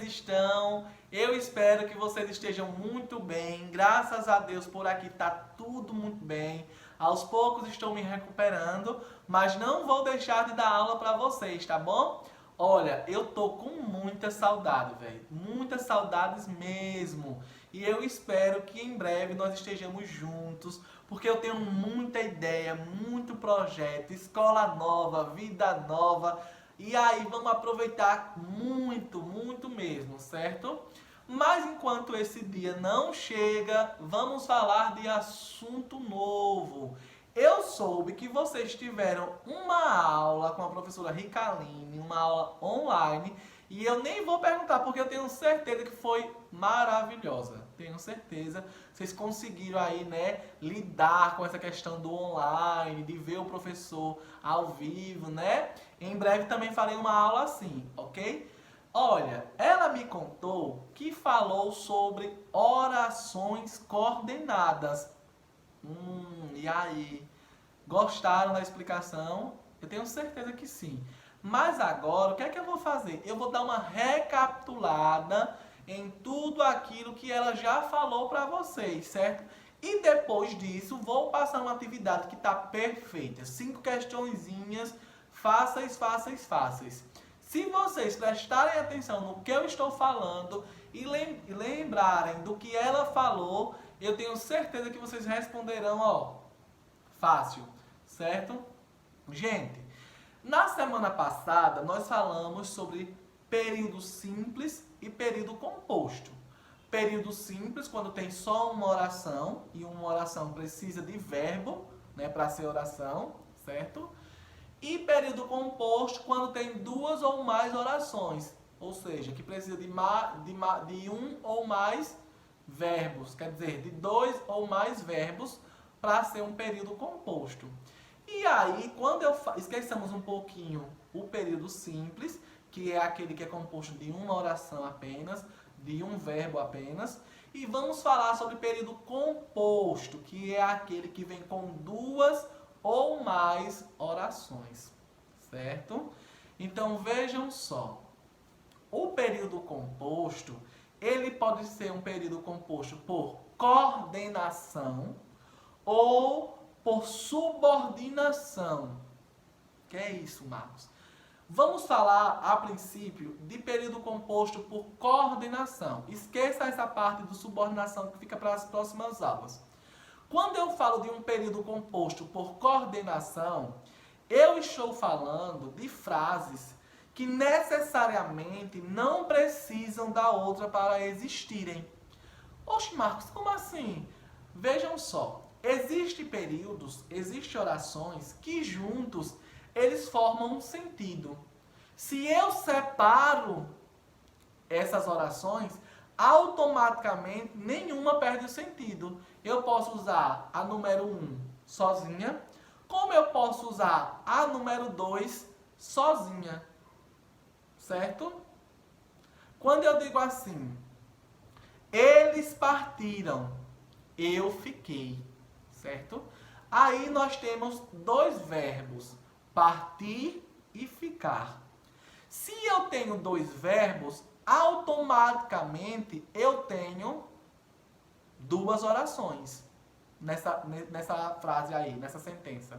estão? Eu espero que vocês estejam muito bem. Graças a Deus por aqui tá tudo muito bem. Aos poucos estou me recuperando, mas não vou deixar de dar aula para vocês, tá bom? Olha, eu tô com muita saudade, velho. Muitas saudades mesmo. E eu espero que em breve nós estejamos juntos, porque eu tenho muita ideia, muito projeto, escola nova, vida nova. E aí vamos aproveitar muito, muito mesmo, certo? Mas enquanto esse dia não chega, vamos falar de assunto novo. Eu soube que vocês tiveram uma aula com a professora Ricaline, uma aula online, e eu nem vou perguntar porque eu tenho certeza que foi maravilhosa. Tenho certeza. Vocês conseguiram aí, né, lidar com essa questão do online, de ver o professor ao vivo, né? Em breve também farei uma aula assim, ok? Olha, ela me contou que falou sobre orações coordenadas. E aí? Gostaram da explicação? Eu tenho certeza que sim. Mas agora, o que é que eu vou fazer? Eu vou dar uma recapitulada em tudo aquilo que ela já falou para vocês, certo? E depois disso, vou passar uma atividade que está perfeita. 5 questõezinhas fáceis, fáceis, fáceis. Se vocês prestarem atenção no que eu estou falando e lembrarem do que ela falou, eu tenho certeza que vocês responderão, ó, fácil, certo? Gente, na semana passada nós falamos sobre período simples e período composto. Período simples, quando tem só uma oração, e uma oração precisa de verbo, né, para ser oração, certo? E período composto, quando tem 2 ou mais orações, ou seja, que precisa de um ou mais verbos, quer dizer, de 2 ou mais verbos para ser um período composto. E aí, quando esquecemos um pouquinho o período simples, que é aquele que é composto de uma oração apenas, de um verbo apenas, e vamos falar sobre período composto, que é aquele que vem com 2 ou mais orações, certo? Então vejam só, o período composto, ele pode ser um período composto por coordenação ou por subordinação. Que é isso, Marcos? Vamos falar, a princípio, de período composto por coordenação. Esqueça essa parte do subordinação que fica para as próximas aulas. Quando eu falo de um período composto por coordenação, eu estou falando de frases que necessariamente não precisam da outra para existirem. Oxe, Marcos, como assim? Vejam só, existem períodos, existem orações que juntos eles formam um sentido. Se eu separo essas orações, automaticamente nenhuma perde o sentido. Eu posso usar a número 1 sozinha, como eu posso usar a número 2 sozinha, certo? Quando eu digo assim, eles partiram, eu fiquei, certo? Aí nós temos 2 verbos, partir e ficar. Se eu tenho 2 verbos, automaticamente eu tenho 2 orações nessa frase aí, nessa sentença.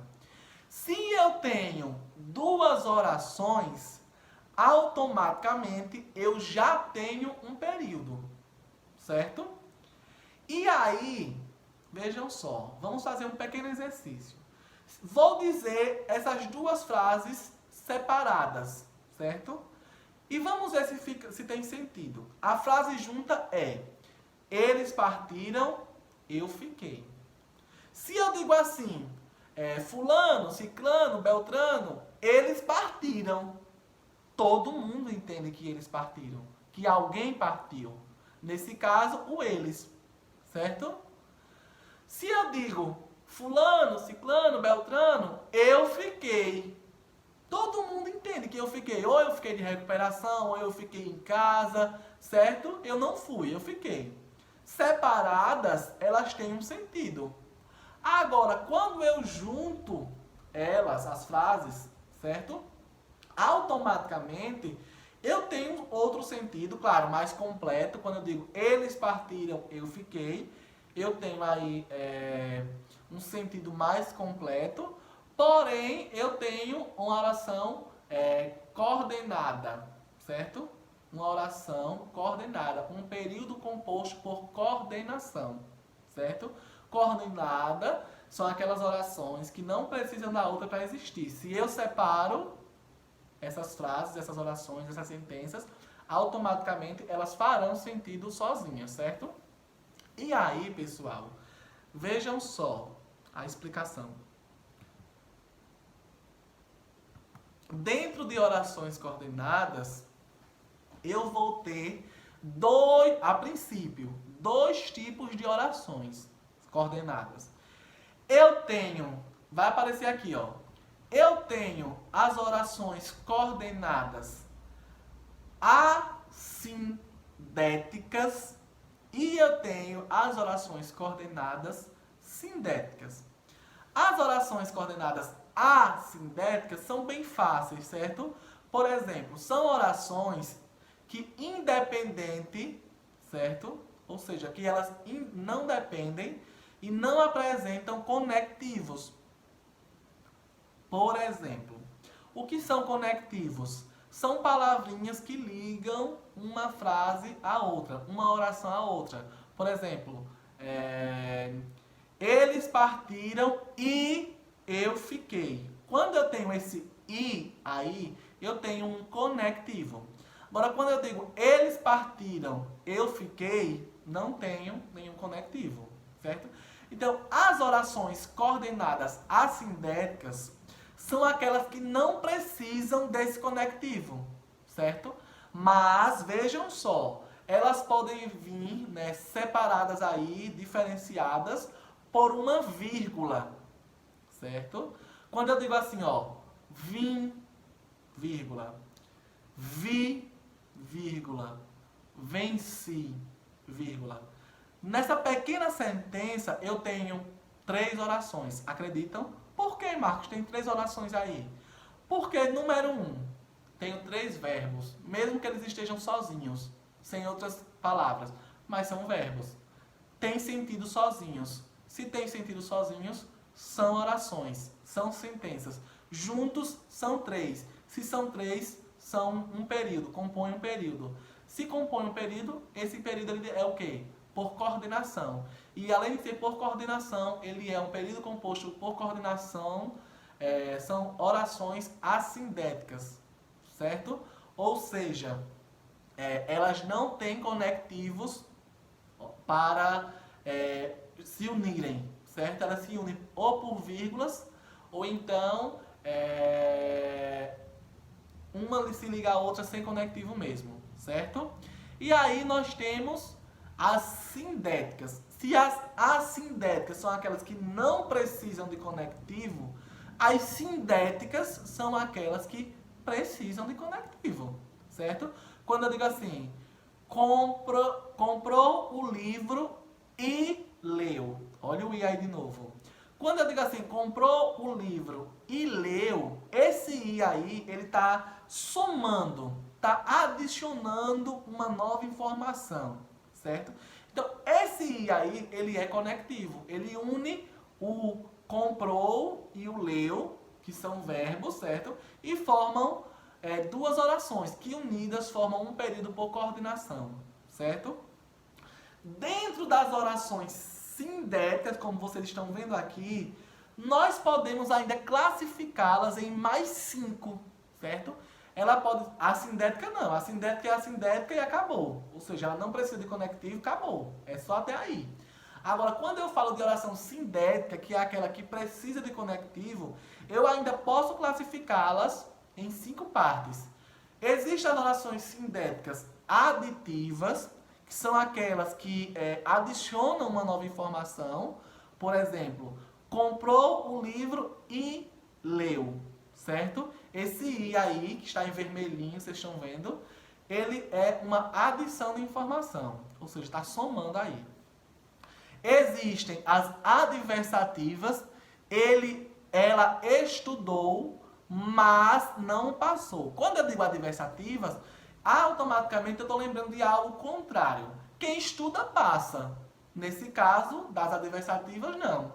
Se eu tenho 2 orações, automaticamente eu já tenho um período, certo? E aí, vejam só, vamos fazer um pequeno exercício. Vou dizer essas 2 frases separadas, certo? E vamos ver se tem sentido. A frase junta é: eles partiram, eu fiquei. Se eu digo assim, fulano, ciclano, beltrano, eles partiram. Todo mundo entende que eles partiram, que alguém partiu. Nesse caso, o eles, certo? Se eu digo fulano, ciclano, beltrano, eu fiquei. Todo mundo entende que eu fiquei. Ou eu fiquei de recuperação, ou eu fiquei em casa, certo? Eu não fui, eu fiquei. Separadas, elas têm um sentido. Agora, quando eu junto elas, as frases, certo? Automaticamente, Eu tenho outro sentido, claro, mais completo, quando eu digo eles partiram, eu fiquei. Eu tenho aí um sentido mais completo, porém eu tenho uma oração coordenada, certo? Uma oração coordenada, um período composto por coordenação, certo? Coordenada são aquelas orações que não precisam da outra para existir. Se eu separo essas frases, essas orações, essas sentenças, automaticamente elas farão sentido sozinhas, certo? E aí, pessoal, vejam só a explicação. Dentro de orações coordenadas, eu vou ter a princípio, dois tipos de orações coordenadas. Eu tenho, vai aparecer aqui, ó. Eu tenho as orações coordenadas assindéticas e eu tenho as orações coordenadas sindéticas. As orações coordenadas assindéticas são bem fáceis, certo? Por exemplo, são orações que independente, certo? Ou seja, que elas não dependem e não apresentam conectivos. Por exemplo, o que são conectivos? São palavrinhas que ligam uma frase à outra, uma oração à outra. Por exemplo, eles partiram e eu fiquei. Quando eu tenho esse "e" aí, eu tenho um conectivo. Agora, quando eu digo eles partiram, eu fiquei, não tenho nenhum conectivo, certo? Então, as orações coordenadas assindéticas são aquelas que não precisam desse conectivo, certo? Mas, vejam só, elas podem vir, né, separadas aí, diferenciadas por uma vírgula, certo? Quando eu digo assim, ó, vim, vírgula, vi, vírgula, venci, vírgula. Nessa pequena sentença, eu tenho 3 orações. Acreditam? Por que, Marcos, tem 3 orações aí? Porque, número 1, tenho 3 verbos, mesmo que eles estejam sozinhos, sem outras palavras, mas são verbos. Tem sentido sozinhos. Se tem sentido sozinhos, são orações, são sentenças. Juntos, são 3. Se são 3, são um período, compõem um período. Se compõe um período, esse período ele é o quê? Por coordenação. E além de ser por coordenação, ele é um período composto por coordenação, são orações assindéticas, certo? Ou seja, elas não têm conectivos para se unirem, certo? Elas se unem ou por vírgulas, ou então uma se liga à outra sem conectivo mesmo, certo? E aí nós temos as sindéticas. Se as assindéticas são aquelas que não precisam de conectivo, as sindéticas são aquelas que precisam de conectivo, certo? Quando eu digo assim, comprou o livro e leu. Olha o "e" aí de novo. Quando eu digo assim, comprou o livro e leu, esse "e" aí, ele está somando, está adicionando uma nova informação, certo? Então, esse "e" aí, ele é conectivo. Ele une o comprou e o leu, que são verbos, certo? E formam 2 orações, que unidas formam um período por coordenação, certo? Dentro das orações sindéticas, como vocês estão vendo aqui, nós podemos ainda classificá-las em mais 5, certo? Ela pode... A sindética não. A sindética é a sindética e acabou. Ou seja, ela não precisa de conectivo, acabou. É só até aí. Agora, quando eu falo de oração sindética, que é aquela que precisa de conectivo, eu ainda posso classificá-las em 5 partes. Existem as orações sindéticas aditivas, que são aquelas que adicionam uma nova informação. Por exemplo, comprou o livro e leu, certo? Esse "e" aí, que está em vermelhinho, vocês estão vendo, ele é uma adição de informação, ou seja, está somando aí. Existem as adversativas, ela estudou, mas não passou. Quando eu digo adversativas, automaticamente eu estou lembrando de algo contrário. Quem estuda passa. Nesse caso, das adversativas, não.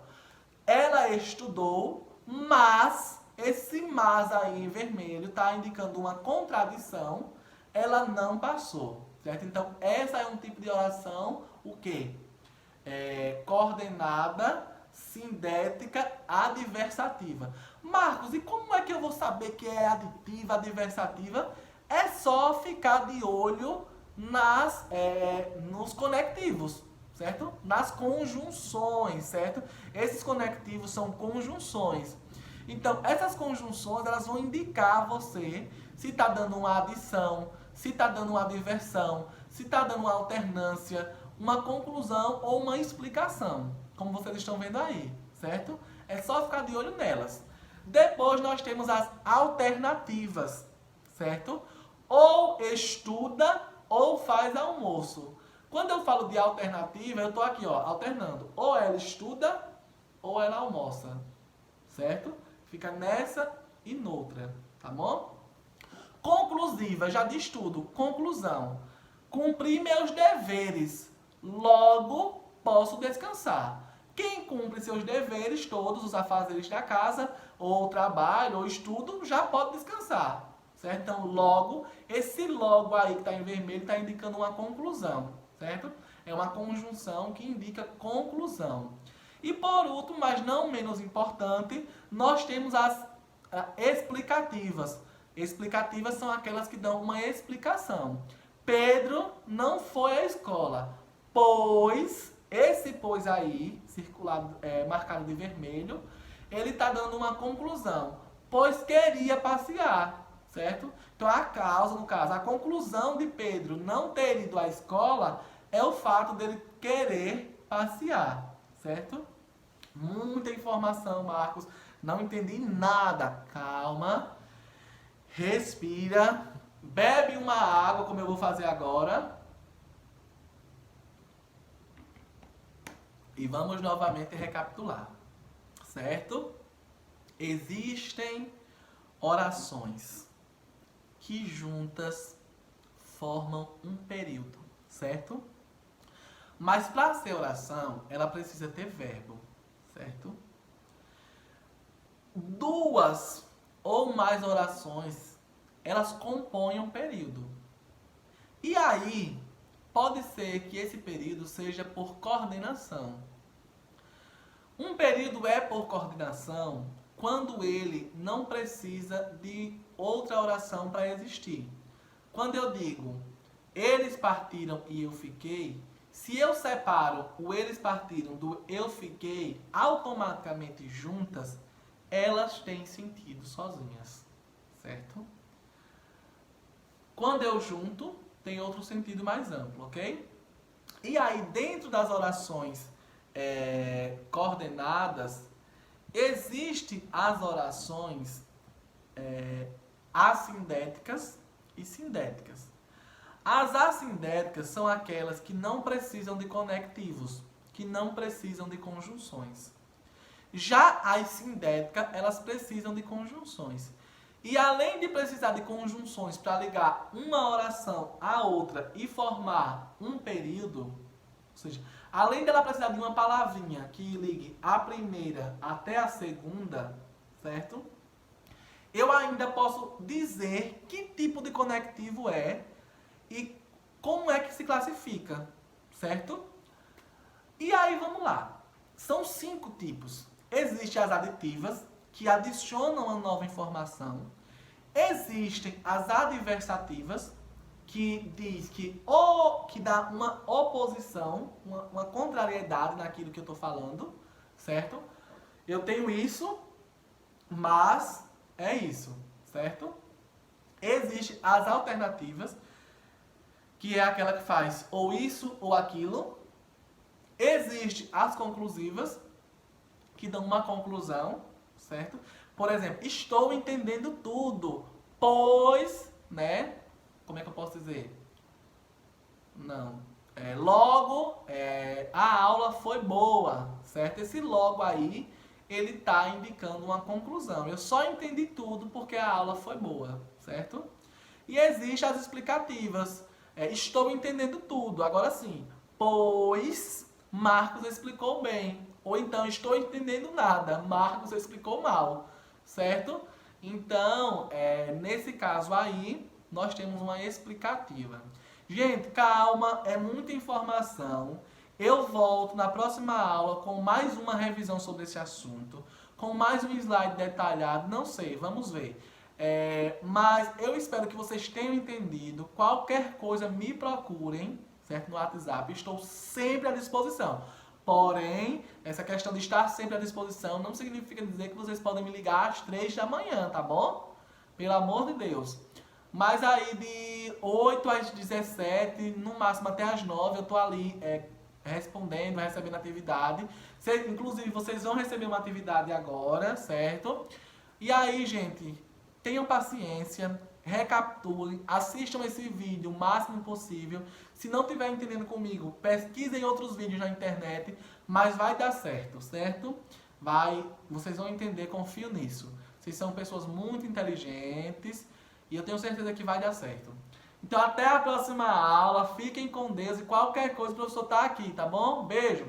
Ela estudou, mas esse mas aí em vermelho está indicando uma contradição. Ela não passou, certo? Então, essa é um tipo de oração, o quê? Coordenada, sindética, adversativa. Marcos, e como é que eu vou saber que é aditiva, adversativa? É só ficar de olho nos conectivos, certo? Nas conjunções, certo? Esses conectivos são conjunções. Então, essas conjunções, elas vão indicar a você se está dando uma adição, se está dando uma diversão, se está dando uma alternância, uma conclusão ou uma explicação, como vocês estão vendo aí, certo? É só ficar de olho nelas. Depois nós temos as alternativas, certo? Ou estuda ou faz almoço. Quando eu falo de alternativa, eu estou aqui, ó, alternando. Ou ela estuda ou ela almoça, certo? Fica nessa e noutra, tá bom? Conclusiva, já diz tudo. Conclusão. Cumpri meus deveres, logo posso descansar. Quem cumpre seus deveres, todos os afazeres da casa, ou trabalho, ou estudo, já pode descansar. Certo? Então, logo, esse logo aí que está em vermelho está indicando uma conclusão. Certo? É uma conjunção que indica conclusão. E por último, mas não menos importante, nós temos as explicativas. Explicativas são aquelas que dão uma explicação. Pedro não foi à escola, pois, esse pois aí, circulado, marcado de vermelho, ele está dando uma conclusão, pois queria passear, certo? Então a causa, no caso, a conclusão de Pedro não ter ido à escola é o fato dele querer passear, certo? Muita informação, Marcos, não entendi nada. Calma, respira. Bebe uma água, como eu vou fazer agora. E vamos novamente recapitular. Certo? Existem orações que juntas formam um período. Certo? Mas para ser oração, ela precisa ter verbo. Certo? Duas ou mais orações elas compõem um período. E aí, pode ser que esse período seja por coordenação. Um período é por coordenação quando ele não precisa de outra oração para existir. Quando eu digo, eles partiram e eu fiquei, se eu separo o eles partiram do eu fiquei, automaticamente juntas, elas têm sentido sozinhas. Certo? Quando eu junto, tem outro sentido mais amplo, ok? E aí, dentro das orações coordenadas, existem as orações assindéticas e sindéticas. As assindéticas são aquelas que não precisam de conectivos, que não precisam de conjunções. Já as sindéticas, elas precisam de conjunções. E além de precisar de conjunções para ligar uma oração à outra e formar um período, ou seja, além dela precisar de uma palavrinha que ligue a primeira até a segunda, certo? Eu ainda posso dizer que tipo de conectivo é e como é que se classifica, certo? E aí vamos lá. São 5 tipos. Existem as aditivas, que adicionam uma nova informação. Existem as adversativas, que diz que dá uma oposição, uma contrariedade naquilo que eu estou falando, certo? Eu tenho isso, mas é isso, certo? Existem as alternativas, que é aquela que faz ou isso ou aquilo. Existem as conclusivas, que dão uma conclusão, certo? Por exemplo, estou entendendo tudo, pois, né? Como é que eu posso dizer? Não. Logo, a aula foi boa, certo? Esse logo aí, ele está indicando uma conclusão. Eu só entendi tudo porque a aula foi boa, certo? E existem as explicativas. Estou entendendo tudo. Agora sim, pois Marcos explicou bem. Ou então, estou entendendo nada. Marcos explicou mal. Certo? Então, nesse caso aí, nós temos uma explicativa. Gente, calma, é muita informação. Eu volto na próxima aula com mais uma revisão sobre esse assunto, com mais um slide detalhado, não sei, vamos ver. Mas eu espero que vocês tenham entendido. Qualquer coisa, me procurem, certo? No WhatsApp, estou sempre à disposição. Porém, essa questão de estar sempre à disposição não significa dizer que vocês podem me ligar às 3 da manhã, tá bom? Pelo amor de Deus. Mas aí de 8 às 17, no máximo até às 9, eu tô ali respondendo, recebendo atividade. Inclusive, vocês vão receber uma atividade agora, certo? E aí, gente, tenham paciência, recapitulem, assistam esse vídeo o máximo possível. Se não estiver entendendo comigo, pesquisem outros vídeos na internet, mas vai dar certo, certo? Vocês vão entender, confio nisso. Vocês são pessoas muito inteligentes e eu tenho certeza que vai dar certo. Então até a próxima aula, fiquem com Deus e qualquer coisa o professor tá aqui, tá bom? Beijo!